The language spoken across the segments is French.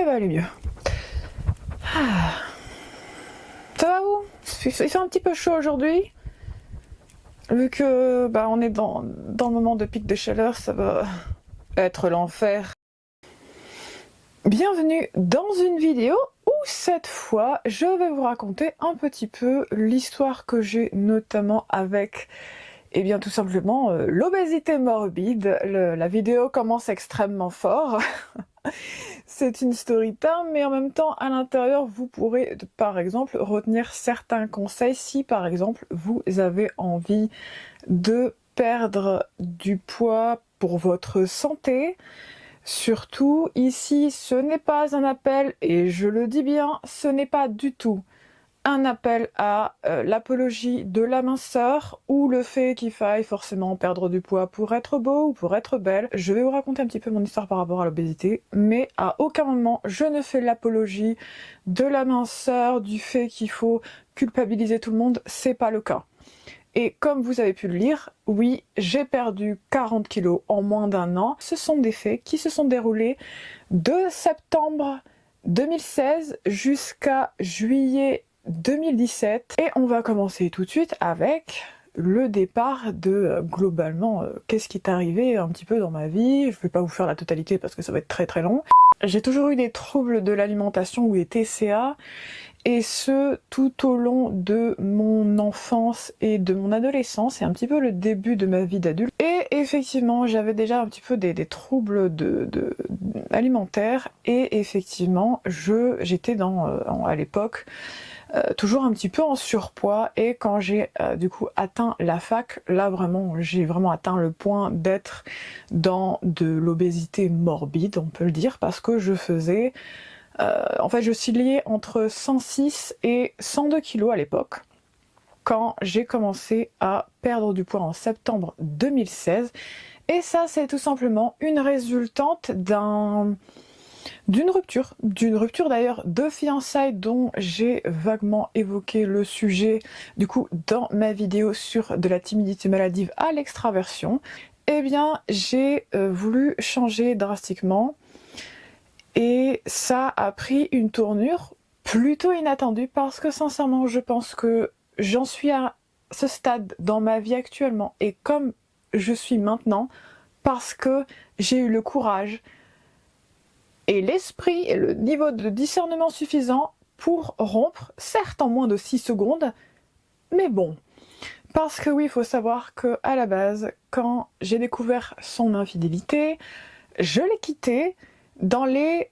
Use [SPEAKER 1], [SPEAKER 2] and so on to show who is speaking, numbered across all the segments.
[SPEAKER 1] va aller mieux. Ah. Ça va vous? Il fait un petit peu chaud aujourd'hui. Vu que on est dans le moment de pic de chaleur, ça va être l'enfer. Bienvenue dans une vidéo où cette fois je vais vous raconter un petit peu l'histoire que j'ai notamment avec tout simplement l'obésité morbide. La vidéo commence extrêmement fort. C'est une story time, mais en même temps, à l'intérieur, vous pourrez, par exemple, retenir certains conseils si, par exemple, vous avez envie de perdre du poids pour votre santé. Surtout, ici, ce n'est pas un appel, et je le dis bien, ce n'est pas du tout un appel à l'apologie de la minceur ou le fait qu'il faille forcément perdre du poids pour être beau ou pour être belle. Je vais vous raconter un petit peu mon histoire par rapport à l'obésité, mais à aucun moment je ne fais l'apologie de la minceur, du fait qu'il faut culpabiliser tout le monde, c'est pas le cas. Et comme vous avez pu le lire, oui, j'ai perdu 40 kilos en moins d'un an. Ce sont des faits qui se sont déroulés de septembre 2016 jusqu'à juillet 2017. Et on va commencer tout de suite avec le départ de globalement qu'est-ce qui est arrivé un petit peu dans ma vie. Je vais pas vous faire la totalité parce que ça va être très très long. J'ai toujours eu des troubles de l'alimentation ou des TCA, et ce tout au long de mon enfance et de mon adolescence, c'est un petit peu le début de ma vie d'adulte. Et effectivement, j'avais déjà un petit peu des troubles alimentaires, et effectivement, j'étais à l'époque toujours un petit peu en surpoids, et quand j'ai du coup atteint la fac, là vraiment, j'ai vraiment atteint le point d'être dans de l'obésité morbide, on peut le dire, parce que je faisais... en fait, je oscillais entre 106 et 102 kilos à l'époque, quand j'ai commencé à perdre du poids en septembre 2016. Et ça, c'est tout simplement une résultante d'une rupture d'ailleurs de fiançailles, dont j'ai vaguement évoqué le sujet du coup dans ma vidéo sur de la timidité maladive à l'extraversion. Eh bien, j'ai voulu changer drastiquement. Et ça a pris une tournure plutôt inattendue, parce que sincèrement, je pense que j'en suis à ce stade dans ma vie actuellement, et comme je suis maintenant, parce que j'ai eu le courage et l'esprit et le niveau de discernement suffisant pour rompre, certes en moins de 6 secondes, mais bon. Parce que oui, il faut savoir que à la base, quand j'ai découvert son infidélité, je l'ai quitté dans les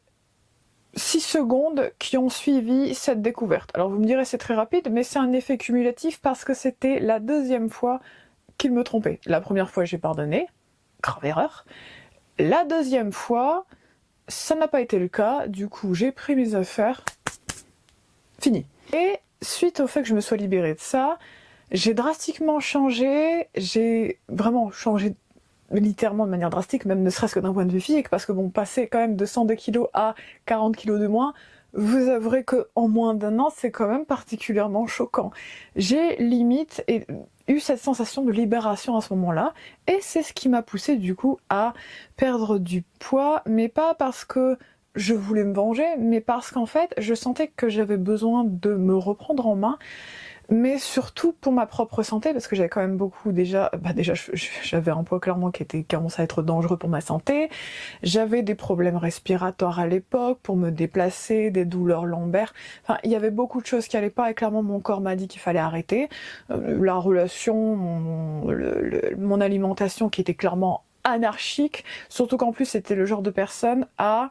[SPEAKER 1] 6 secondes qui ont suivi cette découverte. Alors vous me direz c'est très rapide, mais c'est un effet cumulatif, parce que c'était la deuxième fois qu'il me trompait. La première fois j'ai pardonné, grave erreur. La deuxième fois, ça n'a pas été le cas, du coup j'ai pris mes affaires, fini. Et suite au fait que je me sois libérée de ça, j'ai drastiquement changé, j'ai vraiment changé littéralement de manière drastique, même ne serait-ce que d'un point de vue physique, parce que bon, passer quand même de 102 kilos à 40 kilos de moins, vous avouerez que en moins d'un an, c'est quand même particulièrement choquant. J'ai limite eu cette sensation de libération à ce moment-là, et c'est ce qui m'a poussée du coup à perdre du poids, mais pas parce que je voulais me venger, mais parce qu'en fait, je sentais que j'avais besoin de me reprendre en main, mais surtout pour ma propre santé, parce que j'avais quand même beaucoup déjà j'avais un poids clairement qui commençait à être dangereux pour ma santé, j'avais des problèmes respiratoires à l'époque, pour me déplacer, des douleurs lombaires, enfin il y avait beaucoup de choses qui allaient pas, et clairement mon corps m'a dit qu'il fallait arrêter. La relation, mon alimentation qui était clairement anarchique, surtout qu'en plus c'était le genre de personne à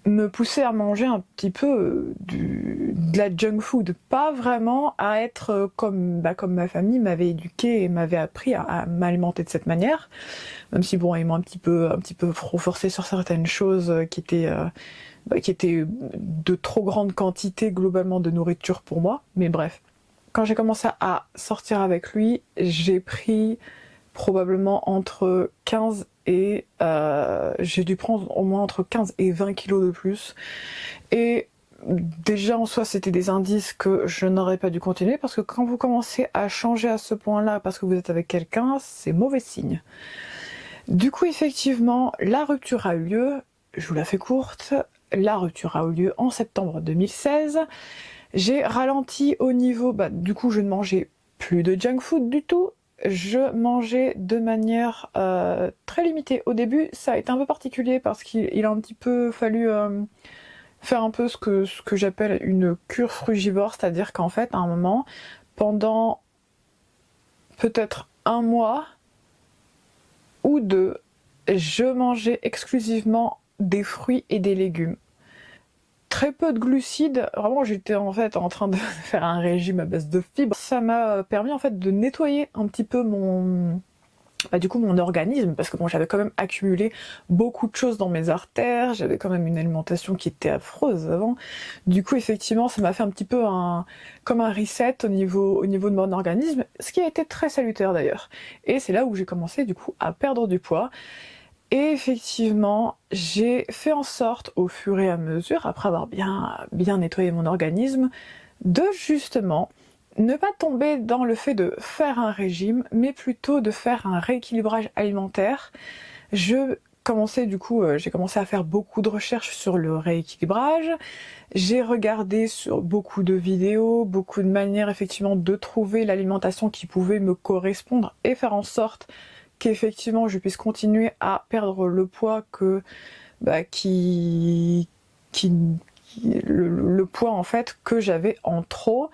[SPEAKER 1] me pousser à manger un petit peu de la junk food, pas vraiment à être comme ma famille m'avait éduqué et m'avait appris à m'alimenter de cette manière, même si bon, ils m'ont un petit peu forcé sur certaines choses qui étaient de trop grande quantité globalement de nourriture pour moi, mais bref. Quand j'ai commencé à sortir avec lui, j'ai pris probablement entre 15 et j'ai dû prendre au moins entre 15 et 20 kilos de plus, et déjà en soi c'était des indices que je n'aurais pas dû continuer, parce que quand vous commencez à changer à ce point là parce que vous êtes avec quelqu'un, c'est mauvais signe. Du coup effectivement la rupture a eu lieu, je vous la fais courte, la rupture a eu lieu en septembre 2016. J'ai ralenti au niveau, du coup je ne mangeais plus de junk food du tout. Je mangeais de manière très limitée. Au début, ça a été un peu particulier parce qu'il a un petit peu fallu faire un peu ce que j'appelle une cure frugivore, c'est-à-dire qu'en fait, à un moment, pendant peut-être un mois ou deux, je mangeais exclusivement des fruits et des légumes. Très peu de glucides, vraiment j'étais en fait en train de faire un régime à base de fibres. Ça m'a permis en fait de nettoyer un petit peu mon organisme, parce que bon, j'avais quand même accumulé beaucoup de choses dans mes artères, j'avais quand même une alimentation qui était affreuse avant. Du coup effectivement ça m'a fait un petit peu comme un reset au niveau de mon organisme, ce qui a été très salutaire d'ailleurs. Et c'est là où j'ai commencé du coup à perdre du poids. Et effectivement, j'ai fait en sorte, au fur et à mesure, après avoir bien nettoyé mon organisme, de justement ne pas tomber dans le fait de faire un régime, mais plutôt de faire un rééquilibrage alimentaire. J'ai commencé à faire beaucoup de recherches sur le rééquilibrage. J'ai regardé sur beaucoup de vidéos, beaucoup de manières effectivement de trouver l'alimentation qui pouvait me correspondre et faire en sorte qu'effectivement je puisse continuer à perdre le poids le poids en fait que j'avais en trop.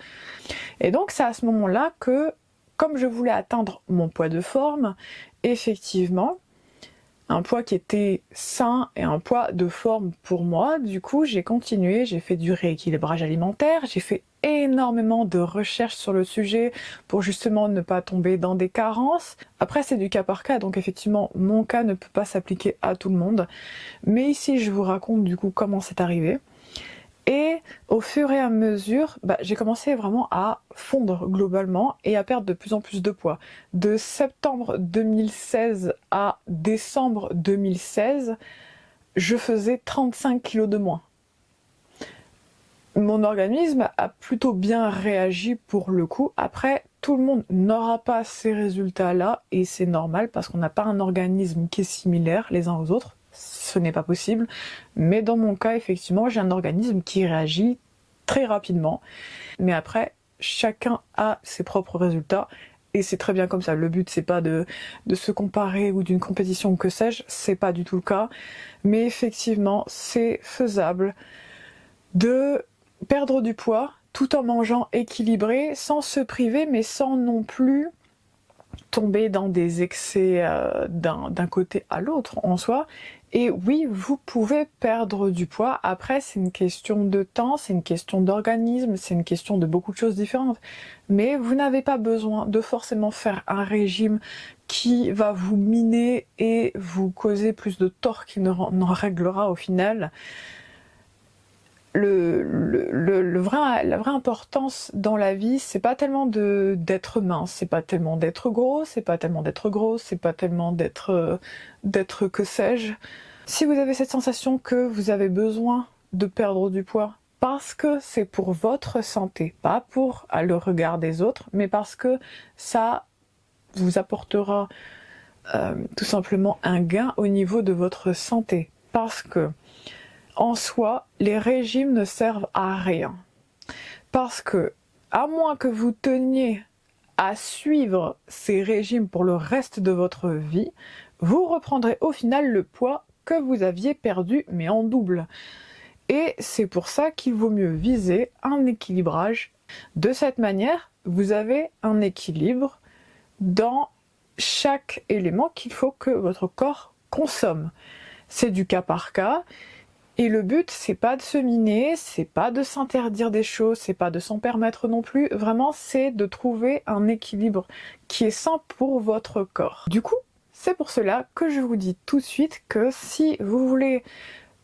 [SPEAKER 1] Et donc c'est à ce moment-là que, comme je voulais atteindre mon poids de forme, effectivement un poids qui était sain et un poids de forme pour moi, du coup j'ai continué, j'ai fait du rééquilibrage alimentaire, j'ai fait énormément de recherches sur le sujet pour justement ne pas tomber dans des carences. Après c'est du cas par cas, donc effectivement mon cas ne peut pas s'appliquer à tout le monde, mais ici je vous raconte du coup comment c'est arrivé. Et au fur et à mesure, j'ai commencé vraiment à fondre globalement et à perdre de plus en plus de poids. De septembre 2016 à décembre 2016, je faisais 35 kilos de moins. Mon organisme a plutôt bien réagi pour le coup. Après, tout le monde n'aura pas ces résultats-là et c'est normal parce qu'on n'a pas un organisme qui est similaire les uns aux autres. Ce n'est pas possible, mais dans mon cas effectivement j'ai un organisme qui réagit très rapidement, mais après chacun a ses propres résultats et c'est très bien comme ça. Le but c'est pas de se comparer ou d'une compétition ou que sais-je, c'est pas du tout le cas, mais effectivement c'est faisable de perdre du poids tout en mangeant équilibré, sans se priver mais sans non plus tomber dans des excès d'un côté à l'autre en soi. Et oui, vous pouvez perdre du poids. Après, c'est une question de temps, c'est une question d'organisme, c'est une question de beaucoup de choses différentes. Mais vous n'avez pas besoin de forcément faire un régime qui va vous miner et vous causer plus de tort qu'il n'en réglera au final. La vraie importance dans la vie, c'est pas tellement d'être mince, c'est pas tellement d'être gros, c'est pas tellement d'être grosse, c'est pas tellement d'être que sais-je. Si vous avez cette sensation que vous avez besoin de perdre du poids, parce que c'est pour votre santé, pas pour le regard des autres, mais parce que ça vous apportera tout simplement un gain au niveau de votre santé. Parce que en soi, les régimes ne servent à rien. Parce que, à moins que vous teniez à suivre ces régimes pour le reste de votre vie, vous reprendrez au final le poids que vous aviez perdu, mais en double. Et c'est pour ça qu'il vaut mieux viser un équilibrage. De cette manière, vous avez un équilibre dans chaque élément qu'il faut que votre corps consomme. C'est du cas par cas. Et le but, c'est pas de se miner, c'est pas de s'interdire des choses, c'est pas de s'en permettre non plus. Vraiment, c'est de trouver un équilibre qui est sain pour votre corps. Du coup, c'est pour cela que je vous dis tout de suite que si vous voulez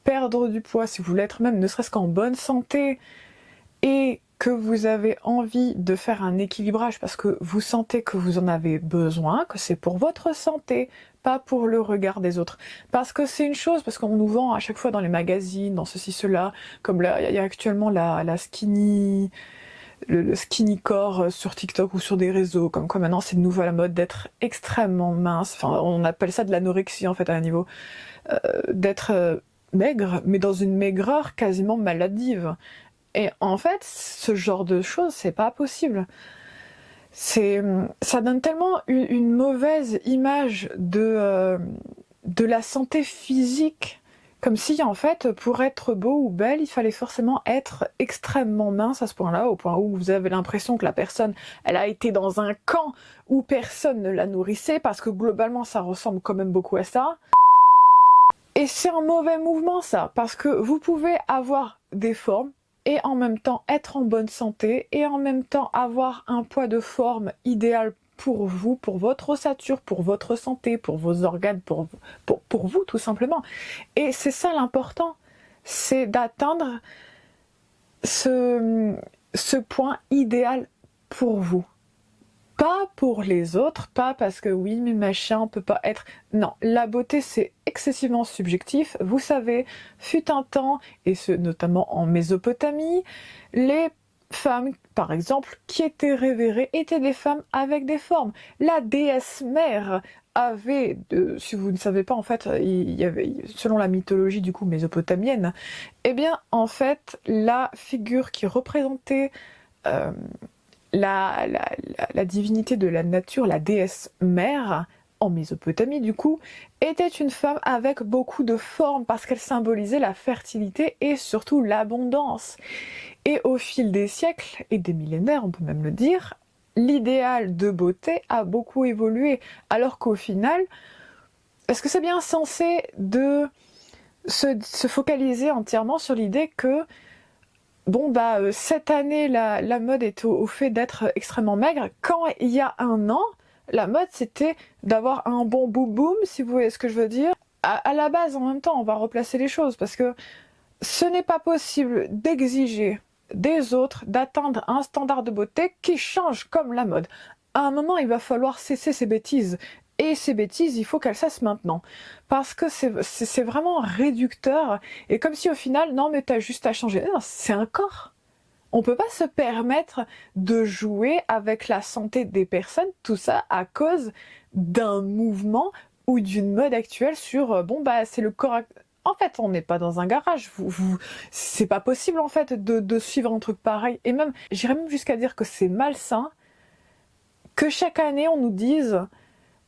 [SPEAKER 1] perdre du poids, si vous voulez être même ne serait-ce qu'en bonne santé et que vous avez envie de faire un équilibrage parce que vous sentez que vous en avez besoin, que c'est pour votre santé, pas pour le regard des autres. Parce que c'est une chose, parce qu'on nous vend à chaque fois dans les magazines, dans ceci, cela, comme là, il y a actuellement la skinny, le skinny core sur TikTok ou sur des réseaux, comme quoi maintenant c'est de nouveau à la mode d'être extrêmement mince, enfin on appelle ça de l'anorexie en fait à un niveau, d'être maigre, mais dans une maigreur quasiment maladive. Et en fait, ce genre de choses, c'est pas possible. Ça donne tellement une mauvaise image de la santé physique, comme si en fait, pour être beau ou belle, il fallait forcément être extrêmement mince à ce point-là, au point où vous avez l'impression que la personne, elle a été dans un camp où personne ne la nourrissait, parce que globalement, ça ressemble quand même beaucoup à ça. Et c'est un mauvais mouvement ça, parce que vous pouvez avoir des formes, et en même temps être en bonne santé, et en même temps avoir un poids de forme idéal pour vous, pour votre ossature, pour votre santé, pour vos organes, pour vous tout simplement. Et c'est ça l'important, c'est d'atteindre ce point idéal pour vous. Pas pour les autres, pas parce que oui, mais machin, on peut pas être... Non, la beauté, c'est excessivement subjectif. Vous savez, fut un temps, et ce notamment en Mésopotamie, les femmes, par exemple, qui étaient révérées, étaient des femmes avec des formes. La déesse mère avait, si vous ne savez pas, en fait, il y avait, selon la mythologie du coup mésopotamienne, eh bien, en fait, la figure qui représentait... la divinité de la nature, la déesse mère, en Mésopotamie du coup, était une femme avec beaucoup de formes parce qu'elle symbolisait la fertilité et surtout l'abondance. Et au fil des siècles et des millénaires, on peut même le dire, l'idéal de beauté a beaucoup évolué, alors qu'au final, est-ce que c'est bien censé de se focaliser entièrement sur l'idée que bon bah cette année la mode est au fait d'être extrêmement maigre, quand il y a un an, la mode c'était d'avoir un bon boum-boum, si vous voyez ce que je veux dire. À la base, en même temps, on va replacer les choses, parce que ce n'est pas possible d'exiger des autres d'atteindre un standard de beauté qui change comme la mode. À un moment, il va falloir cesser ces bêtises. Et ces bêtises, il faut qu'elles cessent maintenant. Parce que c'est vraiment réducteur. Et comme si au final, non mais t'as juste à changer. Non, c'est un corps. On peut pas se permettre de jouer avec la santé des personnes, tout ça à cause d'un mouvement ou d'une mode actuelle sur bon bah c'est le corps. En fait, on n'est pas dans un garage. C'est pas possible en fait de suivre un truc pareil. Et même, j'irais même jusqu'à dire que c'est malsain que chaque année on nous dise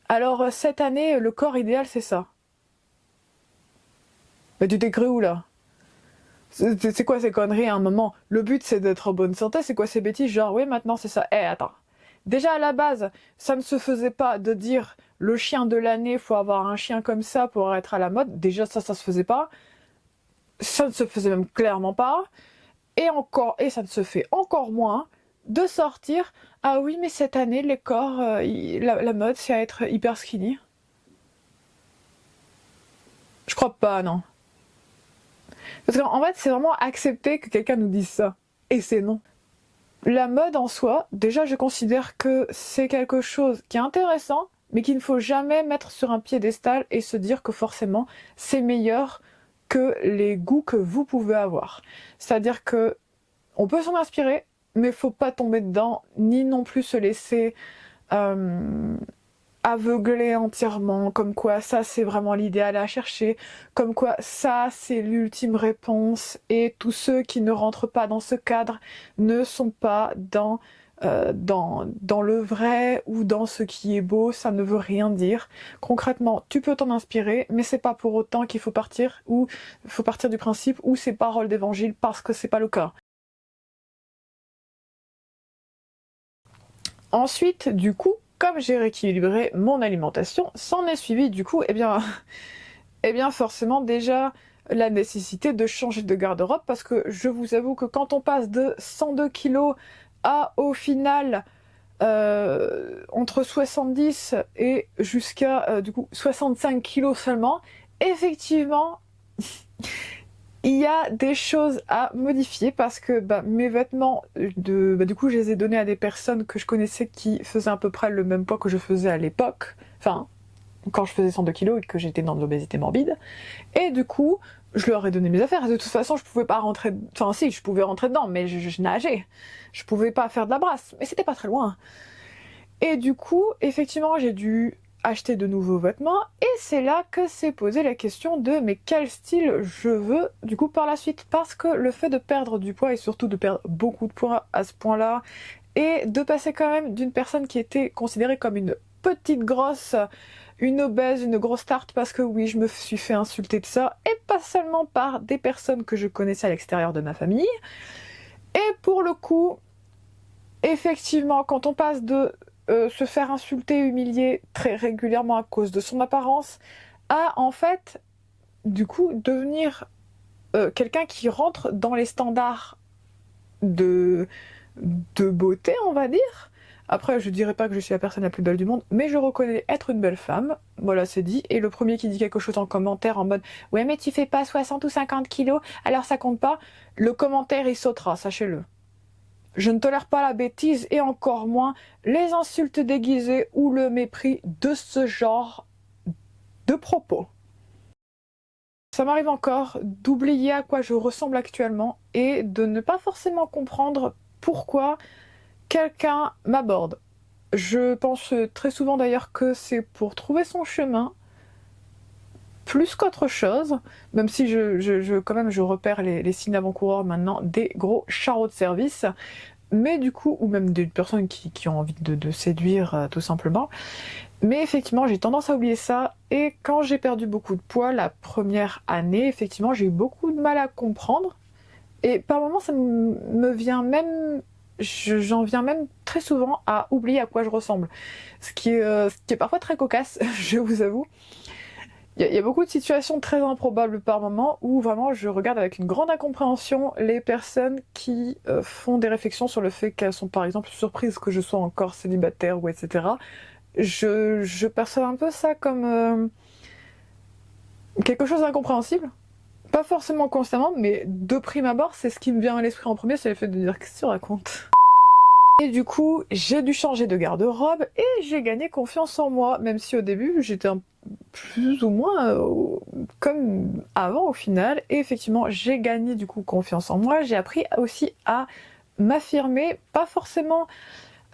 [SPEAKER 1] alors cette année le corps idéal c'est ça. Mais tu t'es cru où là? C'est quoi ces conneries à un moment? Le but c'est d'être en bonne santé, c'est quoi ces bêtises? Genre oui maintenant c'est ça. Eh attends. Déjà à la base, ça ne se faisait pas de dire le chien de l'année, faut avoir un chien comme ça pour être à la mode. Déjà ça se faisait pas. Ça ne se faisait même clairement pas. Et ça ne se fait encore moins de sortir ah oui mais cette année les corps, la mode c'est à être hyper skinny. Je crois pas non. Parce qu'en fait c'est vraiment accepter que quelqu'un nous dise ça. Et c'est non. La mode en soi, déjà je considère que c'est quelque chose qui est intéressant, mais qu'il ne faut jamais mettre sur un piédestal et se dire que forcément c'est meilleur que les goûts que vous pouvez avoir. C'est-à-dire que on peut s'en inspirer, mais faut pas tomber dedans, ni non plus se laisser aveugler entièrement, comme quoi ça c'est vraiment l'idéal à chercher, comme quoi ça c'est l'ultime réponse, et tous ceux qui ne rentrent pas dans ce cadre ne sont pas dans le vrai ou dans ce qui est beau, ça ne veut rien dire. Concrètement, tu peux t'en inspirer, mais c'est pas pour autant qu'il faut partir, ou il faut partir du principe où c'est parole d'évangile, parce que c'est pas le cas. Ensuite, du coup, comme j'ai rééquilibré mon alimentation, s'en est suivi du coup, eh bien forcément déjà la nécessité de changer de garde-robe, parce que je vous avoue que quand on passe de 102 kilos à au final entre 70 et jusqu'à du coup 65 kilos seulement, effectivement il y a des choses à modifier, parce que mes vêtements, du coup je les ai donnés à des personnes que je connaissais qui faisaient à peu près le même poids que je faisais à l'époque, enfin quand je faisais 102 kilos et que j'étais dans de l'obésité morbide, et du coup je leur ai donné mes affaires. De toute façon je pouvais pas rentrer, enfin si je pouvais rentrer dedans, mais je nageais, je pouvais pas faire de la brasse, mais c'était pas très loin. Et du coup effectivement j'ai dû acheter de nouveaux vêtements, et c'est là que s'est posé la question de mais quel style je veux du coup par la suite, parce que le fait de perdre du poids et surtout de perdre beaucoup de poids à ce point-là et de passer quand même d'une personne qui était considérée comme une petite grosse, une obèse, une grosse tarte, parce que oui, je me suis fait insulter de ça, et pas seulement par des personnes que je connaissais à l'extérieur de ma famille. Et pour le coup, effectivement, quand on passe de se faire insulter, humilier très régulièrement à cause de son apparence, à en fait, du coup, devenir quelqu'un qui rentre dans les standards de beauté, on va dire. Après, je dirais pas que je suis la personne la plus belle du monde, mais je reconnais être une belle femme. Voilà, c'est dit. Et le premier qui dit quelque chose en commentaire en mode « Ouais, mais tu fais pas 60 ou 50 kilos, alors ça compte pas », le commentaire, il sautera, sachez-le. Je ne tolère pas la bêtise et encore moins les insultes déguisées ou le mépris de ce genre de propos. Ça m'arrive encore d'oublier à quoi je ressemble actuellement et de ne pas forcément comprendre pourquoi quelqu'un m'aborde. Je pense très souvent d'ailleurs que c'est pour trouver son chemin, plus qu'autre chose, même si quand même je repère les signes avant-coureurs maintenant des gros charros de service, mais du coup, ou même des personnes qui ont envie de séduire tout simplement. Mais effectivement, j'ai tendance à oublier ça, et quand j'ai perdu beaucoup de poids la première année, effectivement, j'ai eu beaucoup de mal à comprendre, et par moments ça me vient même, j'en viens même très souvent à oublier à quoi je ressemble, ce qui est parfois très cocasse, je vous avoue. Il y a beaucoup de situations très improbables par moment où vraiment je regarde avec une grande incompréhension les personnes qui font des réflexions sur le fait qu'elles sont par exemple surprises que je sois encore célibataire ou etc. Je perçois un peu ça comme quelque chose d'incompréhensible. Pas forcément constamment, mais de prime abord, c'est ce qui me vient à l'esprit en premier, c'est le fait de dire qu'est-ce que tu racontes. Et du coup, j'ai dû changer de garde-robe et j'ai gagné confiance en moi, même si au début j'étais plus ou moins comme avant au final. Et effectivement, j'ai gagné du coup confiance en moi. J'ai appris aussi à m'affirmer, pas forcément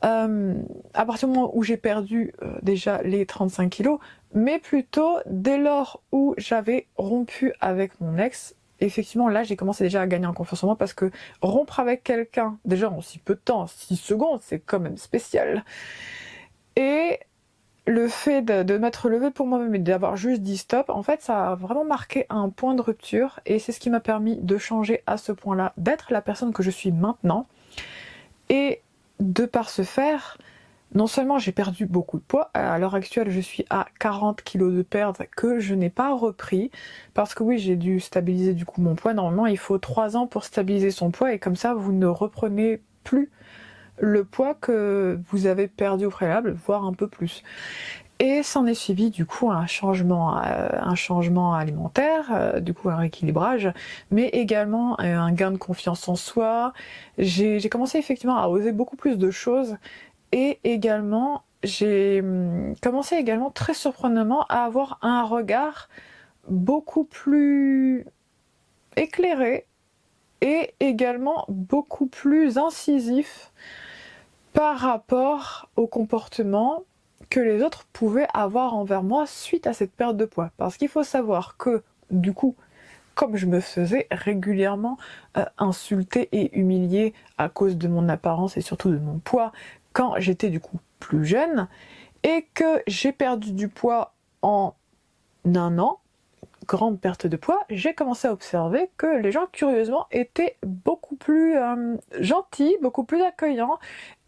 [SPEAKER 1] à partir du moment où j'ai perdu déjà les 35 kilos, mais plutôt dès lors où j'avais rompu avec mon ex. Effectivement, là, j'ai commencé déjà à gagner en confiance en moi, parce que rompre avec quelqu'un, déjà en si peu de temps, 6 secondes, c'est quand même spécial. Et le fait de m'être levée pour moi-même et d'avoir juste dit stop, en fait, ça a vraiment marqué un point de rupture, et c'est ce qui m'a permis de changer à ce point-là, d'être la personne que je suis maintenant. Et de par ce faire, non seulement j'ai perdu beaucoup de poids, à l'heure actuelle je suis à 40 kg de perte que je n'ai pas repris, parce que oui, j'ai dû stabiliser du coup mon poids. Normalement il faut 3 ans pour stabiliser son poids, et comme ça vous ne reprenez plus le poids que vous avez perdu au préalable, voire un peu plus. Et s'en est suivi du coup un changement alimentaire, du coup un rééquilibrage, mais également un gain de confiance en soi. J'ai commencé effectivement à oser beaucoup plus de choses, et également j'ai commencé également très surprenamment à avoir un regard beaucoup plus éclairé et également beaucoup plus incisif par rapport au comportement que les autres pouvaient avoir envers moi suite à cette perte de poids. Parce qu'il faut savoir que, du coup, comme je me faisais régulièrement insulter et humilier à cause de mon apparence et surtout de mon poids quand j'étais du coup plus jeune, et que j'ai perdu du poids en un an, grande perte de poids, j'ai commencé à observer que les gens, curieusement, étaient beaucoup plus gentils, beaucoup plus accueillants,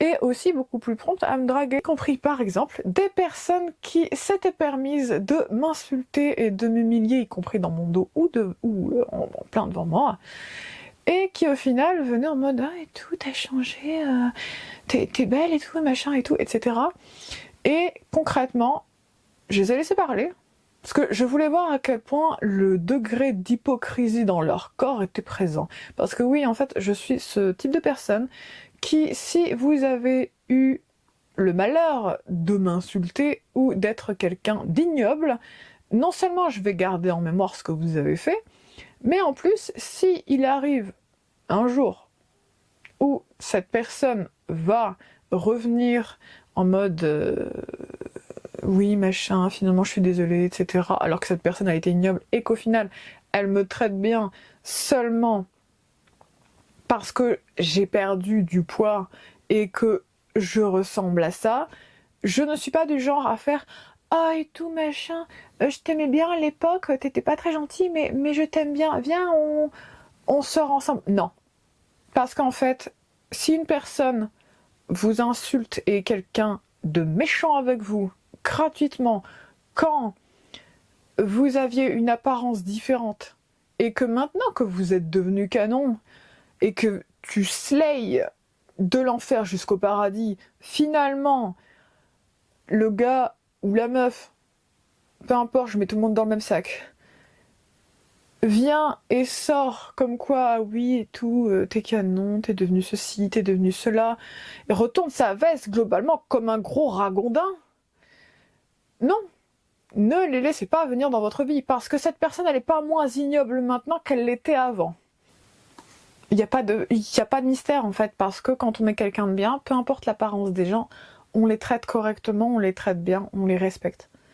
[SPEAKER 1] et aussi beaucoup plus prompts à me draguer. Y compris par exemple des personnes qui s'étaient permises de m'insulter et de m'humilier, y compris dans mon dos ou en plein devant moi, et qui au final venaient en mode ah et tout, t'as changé, t'es belle et tout, machin et tout, etc. Et concrètement, je les ai laissés parler, parce que je voulais voir à quel point le degré d'hypocrisie dans leur corps était présent. Parce que oui, en fait, je suis ce type de personne qui, si vous avez eu le malheur de m'insulter ou d'être quelqu'un d'ignoble, non seulement je vais garder en mémoire ce que vous avez fait, mais en plus, si il arrive un jour où cette personne va revenir en mode oui machin, finalement je suis désolée, etc. Alors que cette personne a été ignoble et qu'au final elle me traite bien seulement parce que j'ai perdu du poids et que je ressemble à ça, je ne suis pas du genre à faire ah et tout machin, je t'aimais bien à l'époque, t'étais pas très gentil, mais je t'aime bien, viens, on sort ensemble. Non. Parce qu'en fait, si une personne vous insulte et est quelqu'un de méchant avec vous, gratuitement, quand vous aviez une apparence différente, et que maintenant que vous êtes devenu canon, et que tu slayes de l'enfer jusqu'au paradis, finalement, le gars ou la meuf, peu importe, je mets tout le monde dans le même sac, vient et sort comme quoi, ah oui et tout, t'es canon, t'es devenu ceci, t'es devenu cela, et retourne sa veste globalement comme un gros ragondin. Non, ne les laissez pas venir dans votre vie, parce que cette personne, elle n'est pas moins ignoble maintenant qu'elle l'était avant. Il n'y a pas de mystère en fait, parce que quand on est quelqu'un de bien, peu importe l'apparence des gens, on les traite correctement, on les traite bien, on les respecte.